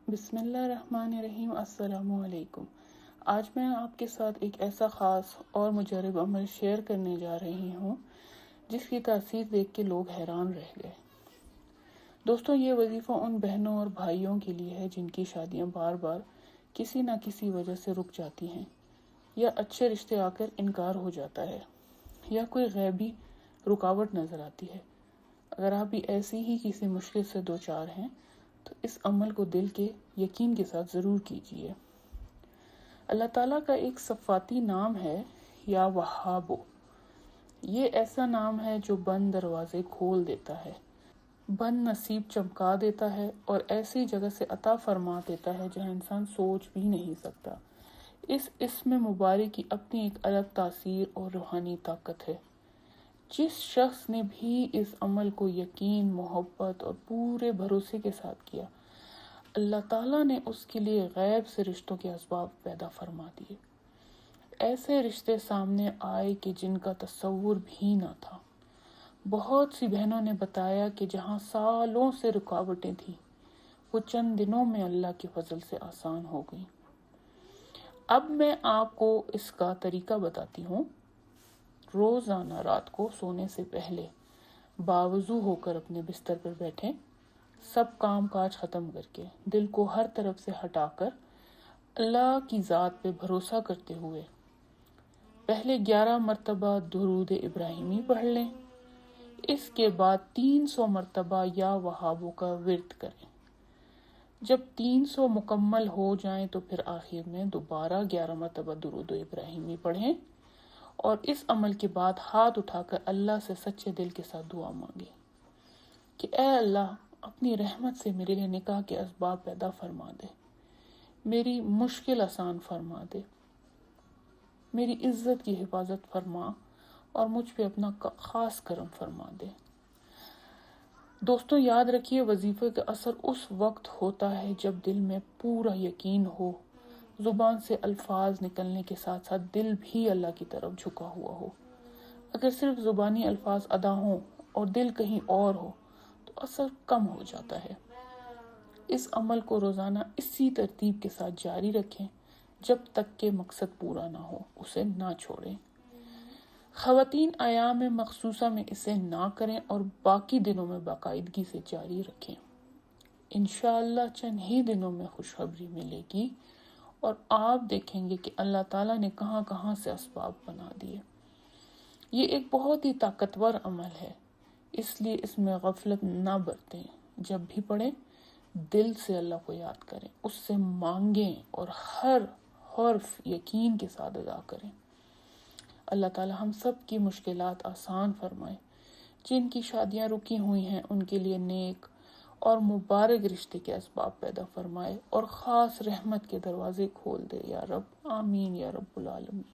بسم اللہ الرحمن الرحیم۔ السلام علیکم۔ آج میں آپ کے ساتھ ایک ایسا خاص اور مجرب عمل شیئر کرنے جا رہی ہوں جس کی تاثیر دیکھ کے لوگ حیران رہ گئے۔ دوستوں، یہ وظیفہ ان بہنوں اور بھائیوں کے لیے ہے جن کی شادیاں بار بار کسی نہ کسی وجہ سے رک جاتی ہیں، یا اچھے رشتے آ کر انکار ہو جاتا ہے، یا کوئی غیبی رکاوٹ نظر آتی ہے۔ اگر آپ بھی ایسی ہی کسی مشکل سے دوچار ہیں تو اس عمل کو دل کے یقین کے ساتھ ضرور کیجیے۔ اللہ تعالیٰ کا ایک صفاتی نام ہے یا وہابو۔ یہ ایسا نام ہے جو بند دروازے کھول دیتا ہے، بند نصیب چمکا دیتا ہے اور ایسی جگہ سے عطا فرما دیتا ہے جہاں انسان سوچ بھی نہیں سکتا۔ اس اسم مبارک کی اپنی ایک الگ تاثیر اور روحانی طاقت ہے۔ جس شخص نے بھی اس عمل کو یقین، محبت اور پورے بھروسے کے ساتھ کیا، اللہ تعالیٰ نے اس کے لیے غیب سے رشتوں کے اسباب پیدا فرما دیے۔ ایسے رشتے سامنے آئے کہ جن کا تصور بھی نہ تھا۔ بہت سی بہنوں نے بتایا کہ جہاں سالوں سے رکاوٹیں تھیں، وہ چند دنوں میں اللہ کے فضل سے آسان ہو گئیں۔ اب میں آپ کو اس کا طریقہ بتاتی ہوں۔ روزانہ رات کو سونے سے پہلے باوضو ہو کر اپنے بستر پر بیٹھیں، سب کام کاج ختم کر کے، دل کو ہر طرف سے ہٹا کر اللہ کی ذات پہ بھروسہ کرتے ہوئے پہلے 11 مرتبہ درود ابراہیمی پڑھ لیں۔ اس کے بعد 300 مرتبہ یا وہابو کا ورد کریں۔ جب 300 مکمل ہو جائیں تو پھر آخر میں دوبارہ 11 مرتبہ درود ابراہیمی پڑھیں، اور اس عمل کے بعد ہاتھ اٹھا کر اللہ سے سچے دل کے ساتھ دعا مانگیں کہ اے اللہ، اپنی رحمت سے میرے لیے نکاح کے اسباب پیدا فرما دے، میری مشکل آسان فرما دے، میری عزت کی حفاظت فرما اور مجھ پہ اپنا خاص کرم فرما دے۔ دوستوں، یاد رکھیے، وظیفے کا اثر اس وقت ہوتا ہے جب دل میں پورا یقین ہو، زبان سے الفاظ نکلنے کے ساتھ ساتھ دل بھی اللہ کی طرف جھکا ہوا ہو۔ اگر صرف زبانی الفاظ ادا ہوں اور دل کہیں اور ہو تو اثر کم ہو جاتا ہے۔ اس عمل کو روزانہ اسی ترتیب کے ساتھ جاری رکھیں جب تک کہ مقصد پورا نہ ہو، اسے نہ چھوڑیں۔ خواتین ایام مخصوصہ میں اسے نہ کریں اور باقی دنوں میں باقاعدگی سے جاری رکھیں۔ انشاءاللہ چند ہی دنوں میں خوشخبری ملے گی اور آپ دیکھیں گے کہ اللہ تعالیٰ نے کہاں کہاں سے اسباب بنا دیے۔ یہ ایک بہت ہی طاقتور عمل ہے، اس لیے اس میں غفلت نہ برتیں۔ جب بھی پڑھیں، دل سے اللہ کو یاد کریں، اس سے مانگیں اور ہر حرف یقین کے ساتھ ادا کریں۔ اللہ تعالیٰ ہم سب کی مشکلات آسان فرمائے۔ جن کی شادیاں رکی ہوئی ہیں ان کے لیے نیک اور مبارک رشتے کے اسباب پیدا فرمائے اور خاص رحمت کے دروازے کھول دے یا رب۔ آمین یا رب العالمین۔